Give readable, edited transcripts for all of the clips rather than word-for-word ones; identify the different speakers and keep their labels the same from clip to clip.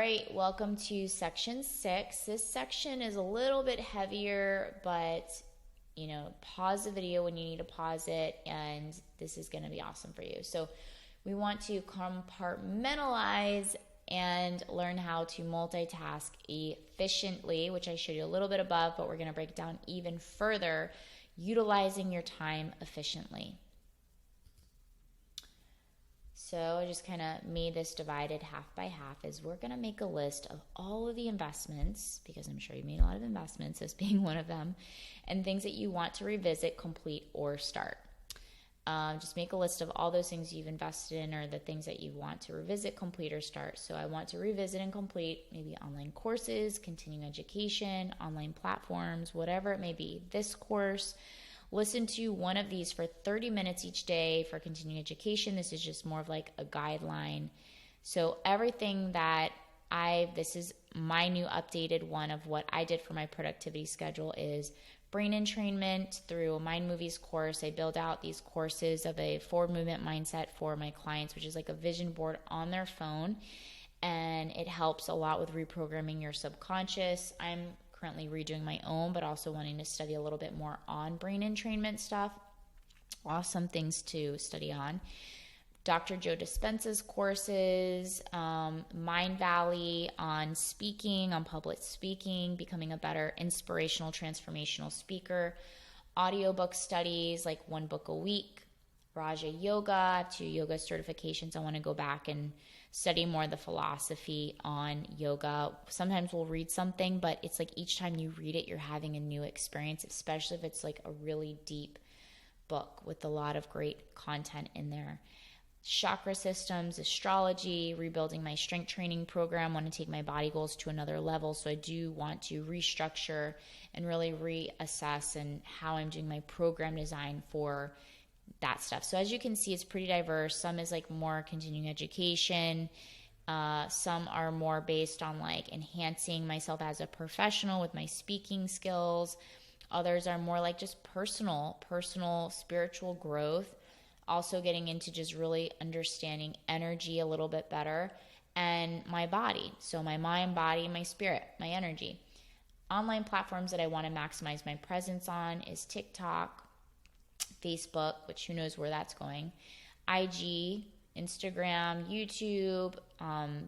Speaker 1: right, welcome to section 6. This section is a little bit heavier, but pause the video when you need to pause it, and this is going to be awesome for you. So we want to compartmentalize and learn how to multitask efficiently, which I showed you a little bit above, but we're going to break it down even further, utilizing your time efficiently. So I just kind of made this divided half by half, is we're going to make a list of all of the investments, because I'm sure you made a lot of investments, this being one of them, and things that you want to revisit, complete, or start. Just make a list of all those things you've invested in or the things that you want to revisit, complete, or start. So I want to revisit and complete maybe online courses, continuing education, online platforms, whatever it may be. This course, listen to one of these for 30 minutes each day for continuing education. This is just more of like a guideline. So everything that this is my new updated one of what I did for my productivity schedule is brain entrainment through a Mind Movies course. I build out these courses of a forward movement mindset for my clients, which is like a vision board on their phone. And it helps a lot with reprogramming your subconscious. I'm currently redoing my own, but also wanting to study a little bit more on brain entrainment stuff. Awesome things to study on. Dr. Joe Dispenza's courses, Mind Valley on speaking, on public speaking, becoming a better inspirational, transformational speaker. Audiobook studies, like 1 book a week. Raja Yoga, 2 yoga certifications. I want to go back and study more of the philosophy on yoga. Sometimes we'll read something, but it's like each time you read it, you're having a new experience, especially if it's like a really deep book with a lot of great content in there. Chakra systems, astrology, rebuilding my strength training program. Want to take my body goals to another level. So I do want to restructure and really reassess and how I'm doing my program design for that stuff. So as you can see, it's pretty diverse. Some is like more continuing education. Some are more based on like enhancing myself as a professional with my speaking skills. Others are more like just personal spiritual growth. Also getting into just really understanding energy a little bit better and my body. So my mind, body, my spirit, my energy. Online platforms that I want to maximize my presence on is TikTok, Facebook, which who knows where that's going, IG, Instagram, YouTube,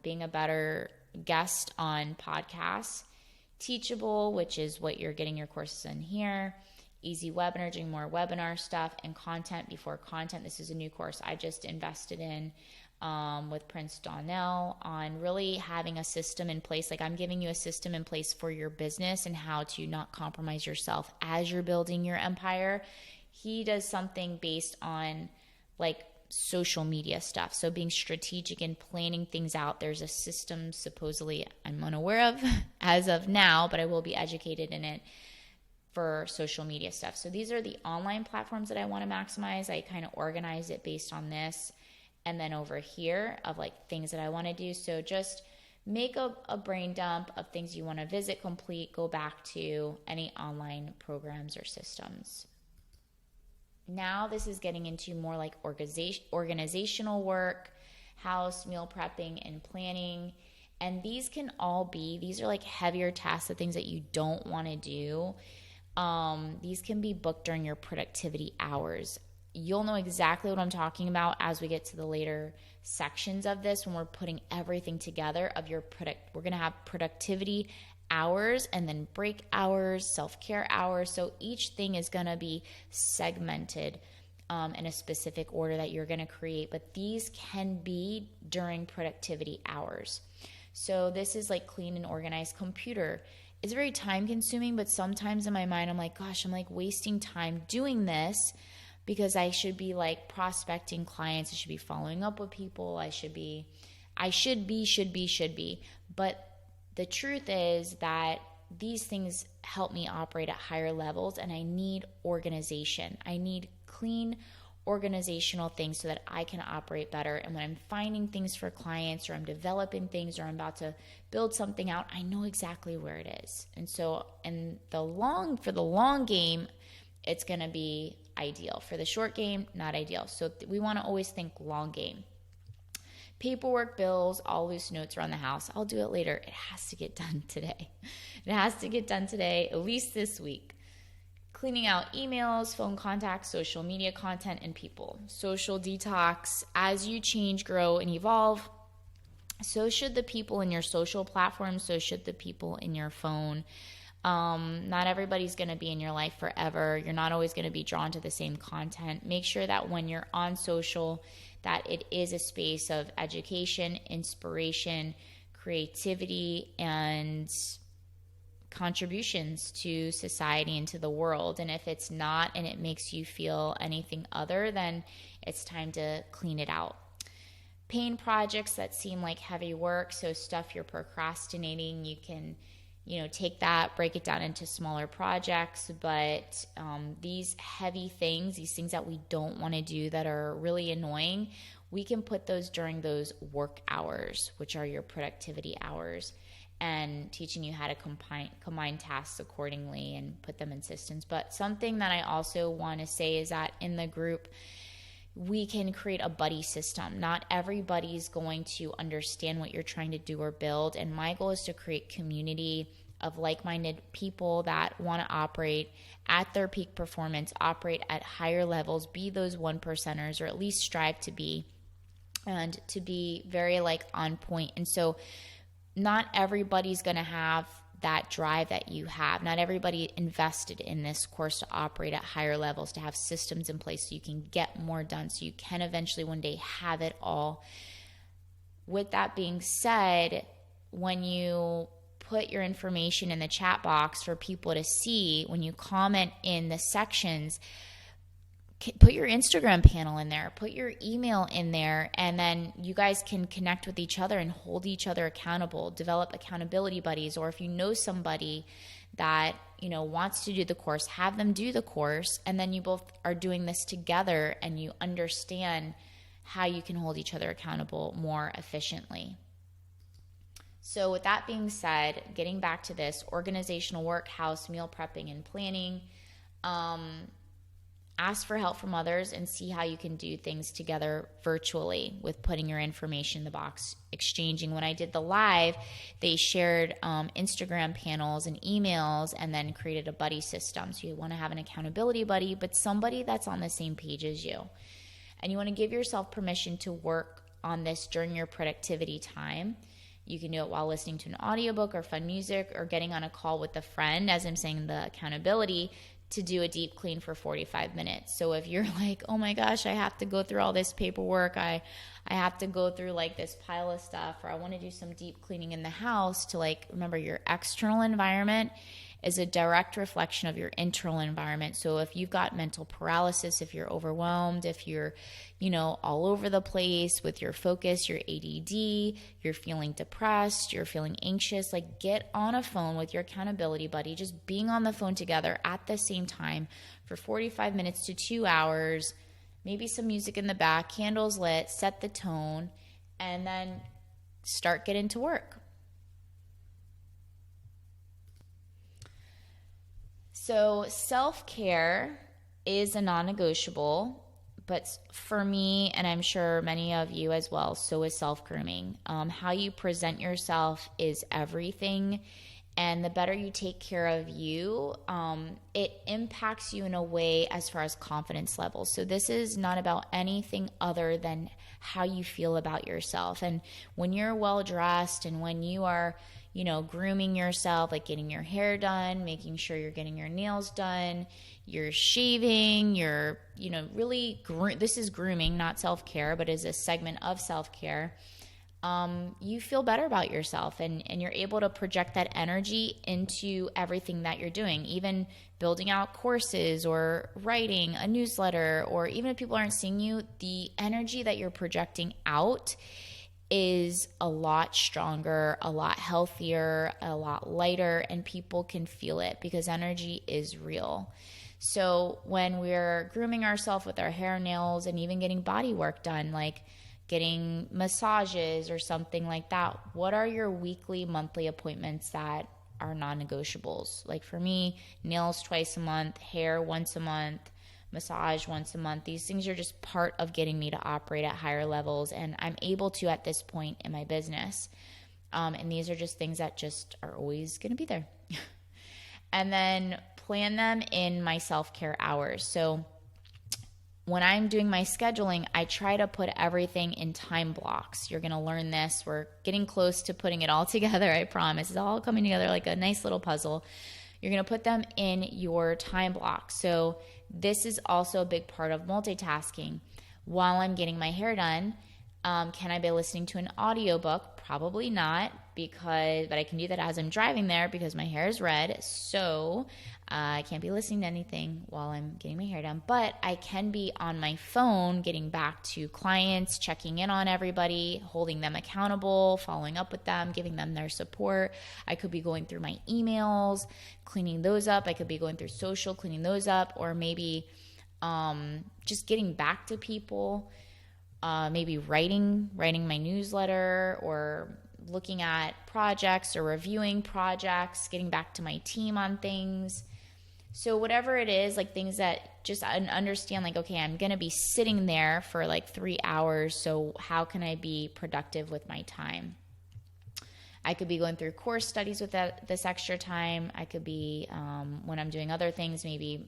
Speaker 1: being a better guest on podcasts, Teachable, which is what you're getting your courses in here, Easy Webinar, doing more webinar stuff, and Content Before Content. This is a new course I just invested in with Prince Donnell on really having a system in place. Like I'm giving you a system in place for your business and how to not compromise yourself as you're building your empire. He does something based on like social media stuff. So being strategic and planning things out. There's a system supposedly I'm unaware of as of now, but I will be educated in it for social media stuff. So these are the online platforms that I want to maximize. I kind of organize it based on this. And then over here of like things that I want to do. So just make a brain dump of things you want to visit, complete, go back to any online programs or systems. Now this is getting into more like organizational work, house, meal prepping, and planning. And these are like heavier tasks, the things that you don't want to do. These can be booked during your productivity hours. You'll know exactly what I'm talking about as we get to the later sections of this when we're putting everything together of your we're going to have productivity hours and then break hours, self-care hours. So each thing is going to be segmented in a specific order that you're going to create, but these can be during productivity hours. So this is like clean and organized computer. It's very time consuming, but sometimes in my mind, I'm like, gosh, I'm like wasting time doing this because I should be like prospecting clients. I should be following up with people. I should be. But the truth is that these things help me operate at higher levels, and I need organization. I need clean organizational things so that I can operate better. And when I'm finding things for clients or I'm developing things or I'm about to build something out, I know exactly where it is. And so for the long game, it's going to be ideal. For the short game, not ideal. So we want to always think long game. Paperwork, bills, all loose notes around the house. I'll do it later. It has to get done today. It has to get done today, at least this week. Cleaning out emails, phone contacts, social media content, and people. Social detox. As you change, grow, and evolve, so should the people in your social platforms, so should the people in your phone. Not everybody's going to be in your life forever. You're not always going to be drawn to the same content. Make sure that when you're on social, that it is a space of education, inspiration, creativity, and contributions to society and to the world. And if it's not, and it makes you feel anything other, then it's time to clean it out. Pain projects that seem like heavy work, so stuff you're procrastinating, you can, take that, break it down into smaller projects. But these heavy things, these things that we don't want to do that are really annoying, we can put those during those work hours, which are your productivity hours, and teaching you how to combine tasks accordingly and put them in systems. But something that I also want to say is that in the group, we can create a buddy system. Not everybody's going to understand what you're trying to do or build. And my goal is to create community of like-minded people that want to operate at their peak performance, operate at higher levels, be those 1%ers, or at least strive to be, and to be very on point. And so not everybody's going to have that drive that you have. Not everybody invested in this course to operate at higher levels, to have systems in place so you can get more done, so you can eventually one day have it all. With that being said, when you put your information in the chat box for people to see, when you comment in the sections, put your Instagram panel in there, put your email in there, and then you guys can connect with each other and hold each other accountable, develop accountability buddies. Or if you know somebody that, wants to do the course, have them do the course, and then you both are doing this together and you understand how you can hold each other accountable more efficiently. So with that being said, getting back to this, organizational work, house, meal prepping, and planning, ask for help from others and see how you can do things together virtually with putting your information in the box, exchanging. When I did the live, they shared Instagram panels and emails and then created a buddy system. So you want to have an accountability buddy, but somebody that's on the same page as you. And you want to give yourself permission to work on this during your productivity time. You can do it while listening to an audiobook or fun music or getting on a call with a friend, as I'm saying, the accountability, to do a deep clean for 45 minutes. So if you're like, oh my gosh, I have to go through all this paperwork, I have to go through this pile of stuff, or I want to do some deep cleaning in the house, to remember, your external environment is a direct reflection of your internal environment. So if you've got mental paralysis, if you're overwhelmed, if you're, all over the place with your focus, your ADD, you're feeling depressed, you're feeling anxious, get on a phone with your accountability buddy, just being on the phone together at the same time for 45 minutes to 2 hours, maybe some music in the back, candles lit, set the tone, and then start getting to work. So self-care is a non-negotiable, but for me, and I'm sure many of you as well, so is self-grooming. How you present yourself is everything, and the better you take care of you, it impacts you in a way as far as confidence levels. So this is not about anything other than how you feel about yourself. And when you're well-dressed and when you are grooming yourself, getting your hair done, making sure you're getting your nails done, you're shaving, you're, really, this is grooming, not self-care, but is a segment of self-care. You feel better about yourself and you're able to project that energy into everything that you're doing, even building out courses or writing a newsletter, or even if people aren't seeing you, the energy that you're projecting out is a lot stronger, a lot healthier, a lot lighter, and people can feel it because energy is real. So when we're grooming ourselves with our hair, nails, and even getting body work done, getting massages or something like that, what are your weekly, monthly appointments that are non-negotiables? For me, nails twice a month, hair once a month, massage once a month. These things are just part of getting me to operate at higher levels, and I'm able to at this point in my business. And these are just things that just are always going to be there. And then plan them in my self-care hours. So when I'm doing my scheduling, I try to put everything in time blocks. You're going to learn this. We're getting close to putting it all together, I promise. It's all coming together like a nice little puzzle. You're going to put them in your time blocks. So this is also a big part of multitasking. While I'm getting my hair done, can I be listening to an audiobook? Probably not, but I can do that as I'm driving there because my hair is red. So I can't be listening to anything while I'm getting my hair done, but I can be on my phone getting back to clients, checking in on everybody, holding them accountable, following up with them, giving them their support. I could be going through my emails, cleaning those up. I could be going through social, cleaning those up, or maybe just getting back to people. Maybe writing my newsletter, or looking at projects or reviewing projects, getting back to my team on things. So whatever it is, like things that just understand, like, okay, I'm going to be sitting there for like 3 hours. So how can I be productive with my time? I could be going through course studies with this extra time. I could be, when I'm doing other things, maybe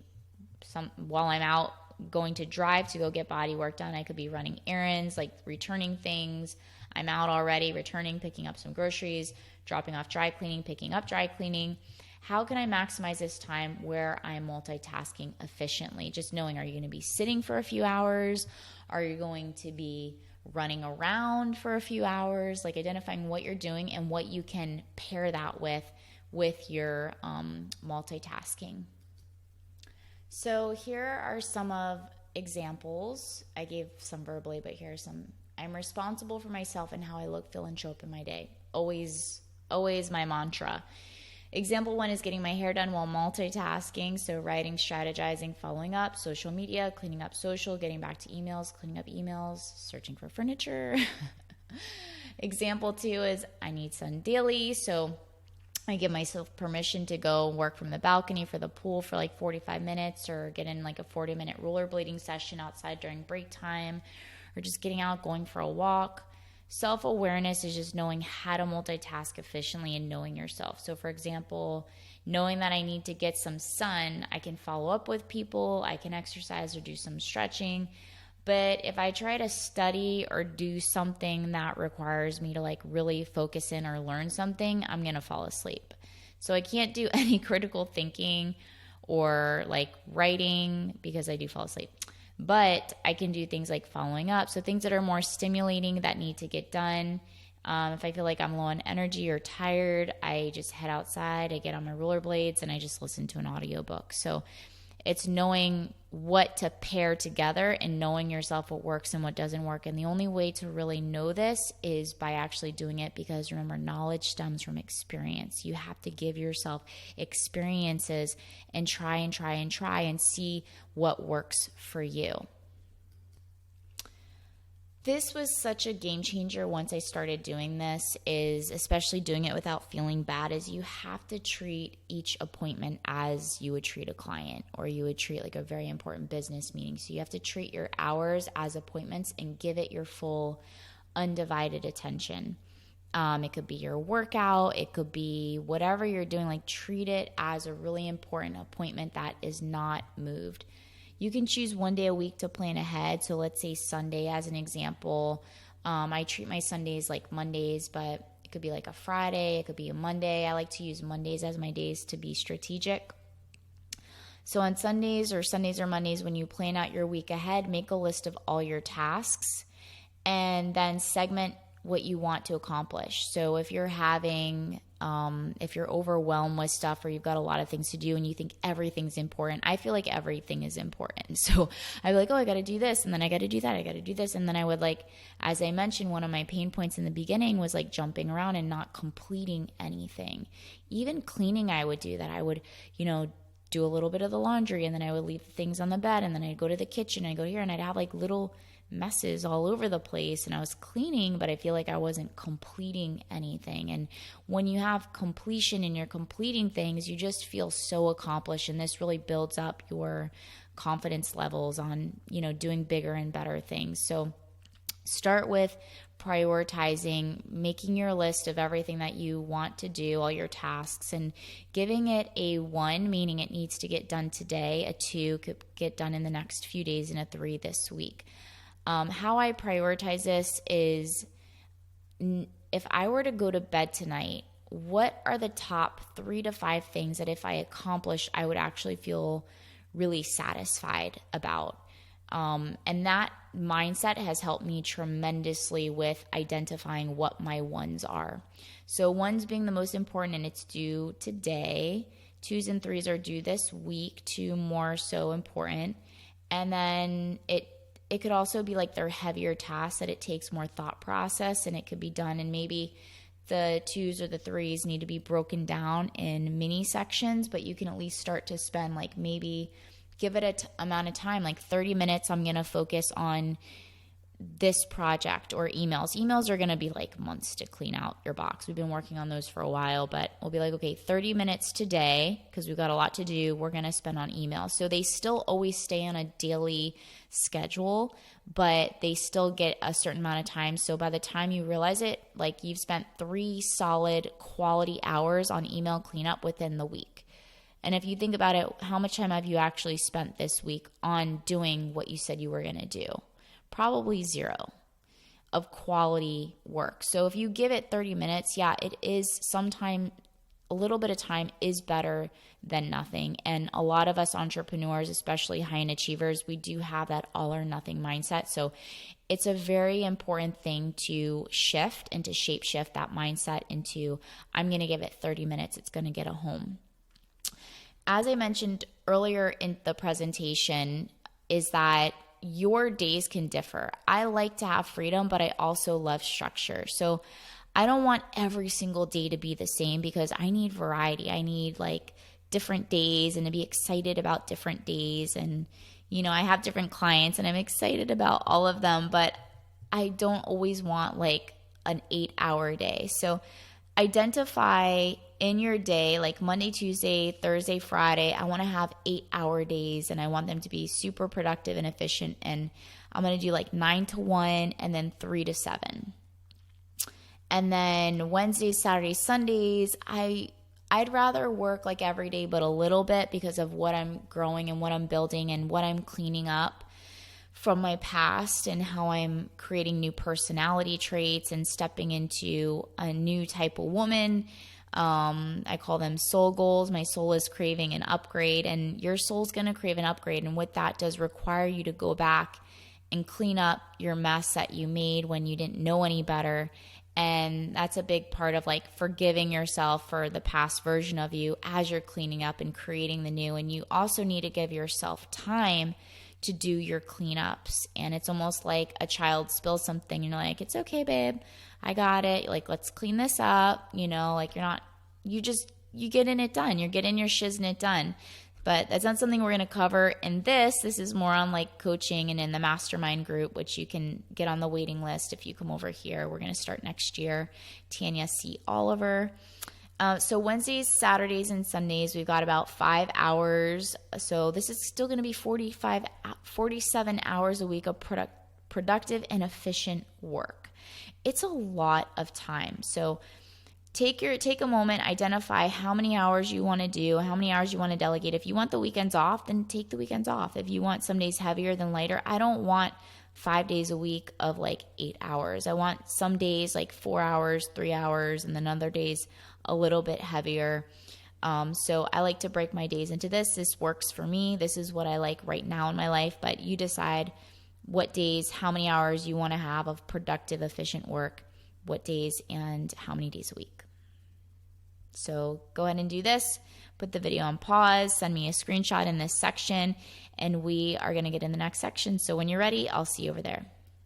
Speaker 1: while I'm out going to drive to go get body work done, I could be running errands, like returning things. I'm out already, returning, picking up some groceries, dropping off dry cleaning, picking up dry cleaning. How can I maximize this time where I'm multitasking efficiently? Just knowing, are you going to be sitting for a few hours? Are you going to be running around for a few hours? Like identifying what you're doing and what you can pair that with your multitasking. So here are some of examples. I gave some verbally, but here are some. I'm responsible for myself and how I look, feel, and show up in my day. Always my mantra. Example 1 is getting my hair done while multitasking. So writing, strategizing, following up, social media, cleaning up social, getting back to emails, cleaning up emails, searching for furniture. Example 2 is I need sun daily. So I give myself permission to go work from the balcony for the pool for like 45 minutes, or get in like a 40-minute rollerblading session outside during break time, or just getting out, going for a walk. Self-awareness is just knowing how to multitask efficiently and knowing yourself. So for example, knowing that I need to get some sun, I can follow up with people, I can exercise or do some stretching. But if I try to study or do something that requires me to like really focus in or learn something, I'm going to fall asleep. So I can't do any critical thinking or like writing because I do fall asleep. But I can do things like following up. So things that are more stimulating that need to get done. If I feel like I'm low on energy or tired, I just head outside, I get on my rollerblades, and I just listen to an audiobook. So it's knowing what to pair together and knowing yourself what works and what doesn't work. And the only way to really know this is by actually doing it, because remember, knowledge stems from experience. You have to give yourself experiences and try and see what works for you. This was such a game changer once I started doing this, is especially doing it without feeling bad, is you have to treat each appointment as you would treat a client, or you would treat like a very important business meeting. So you have to treat your hours as appointments and give it your full undivided attention. It could be your workout, it could be whatever you're doing, like treat it as a really important appointment that is not moved. You can choose one day a week to plan ahead. So let's say Sunday as an example. I treat my Sundays like Mondays, but it could be like a Friday. It could be a Monday. I like to use Mondays as my days to be strategic. So on Sundays or Mondays, when you plan out your week ahead, make a list of all your tasks and then segment what you want to accomplish. So if you're if you're overwhelmed with stuff, or you've got a lot of things to do and you think everything's important, I feel like everything is important. So I'd be like, oh, I got to do this, and then I got to do that, I got to do this. And then I would, like, as I mentioned, one of my pain points in the beginning was like jumping around and not completing anything. Even cleaning, I would do that. I would, do a little bit of the laundry, and then I would leave things on the bed, and then I'd go to the kitchen, and I'd go here, and I'd have like little messes all over the place, and I was cleaning, but I feel like I wasn't completing anything. And when you have completion and you're completing things, you just feel so accomplished, and this really builds up your confidence levels on, doing bigger and better things. So start with prioritizing, making your list of everything that you want to do, all your tasks, and giving it a 1, meaning it needs to get done today, a 2 could get done in the next few days, and a 3 this week. How I prioritize this is, if I were to go to bed tonight, what are the top 3 to 5 things that if I accomplish, I would actually feel really satisfied about? And that mindset has helped me tremendously with identifying what my 1s are. So 1s being the most important, and it's due today. 2s and 3s are due this week, 2 more so important. And then it could also be like they're heavier tasks that it takes more thought process, and it could be done, and maybe the 2s or the 3s need to be broken down in mini sections, but you can at least start to spend maybe give it a amount of time, 30 minutes. I'm going to focus on this project, or emails. Emails are going to be months to clean out your box. We've been working on those for a while, but we'll be okay, 30 minutes today, because we've got a lot to do, we're going to spend on emails. So they still always stay on a daily schedule, but they still get a certain amount of time. So by the time you realize it, you've spent 3 solid quality hours on email cleanup within the week. And if you think about it, how much time have you actually spent this week on doing what you said you were going to do? Probably 0 of quality work. So if you give it 30 minutes, it is sometime a little bit of time is better than nothing. And a lot of us entrepreneurs, especially high-end achievers, we do have that all or nothing mindset. So it's a very important thing to shift and to shape shift that mindset into, I'm going to give it 30 minutes. It's going to get a home. As I mentioned earlier in the presentation, is that your days can differ. I like to have freedom, but I also love structure. So I don't want every single day to be the same, because I need variety. I need different days, and to be excited about different days. And, I have different clients and I'm excited about all of them, but I don't always want an 8-hour day. So identify in your day, Monday, Tuesday, Thursday, Friday, I want to have 8-hour days, and I want them to be super productive and efficient. And I'm going to do 9 to 1 and then 3 to 7. And then Wednesdays, Saturdays, Sundays, I'd rather work every day, but a little bit, because of what I'm growing and what I'm building and what I'm cleaning up from my past, and how I'm creating new personality traits and stepping into a new type of woman. I call them soul goals. My soul is craving an upgrade, and your soul's going to crave an upgrade. And what that does require you to go back and clean up your mess that you made when you didn't know any better. And that's a big part of forgiving yourself for the past version of you as you're cleaning up and creating the new. And you also need to give yourself time to do your cleanups. And it's almost like a child spills something and you're it's okay, babe, I got it. Let's clean this up. You getting it done. You're getting your shiznit done. But that's not something we're going to cover in this. This is more on coaching and in the mastermind group, which you can get on the waiting list if you come over here. We're going to start next year. Tanya C. Oliver. So Wednesdays, Saturdays, and Sundays, we've got about 5 hours. So this is still going to be 47 hours a week of productive and efficient work. It's a lot of time. So take a moment, identify how many hours you want to do, how many hours you want to delegate. If you want the weekends off, then take the weekends off. If you want some days heavier than lighter, I don't want 5 days a week of 8 hours. I want some days 4 hours, 3 hours, and then other days a little bit heavier. So I like to break my days into this. This works for me. This is what I like right now in my life, but you decide what days, how many hours you want to have of productive, efficient work, what days, and how many days a week. So go ahead and do this. Put the video on pause, send me a screenshot in this section, and we are going to get in the next section. So when you're ready, I'll see you over there.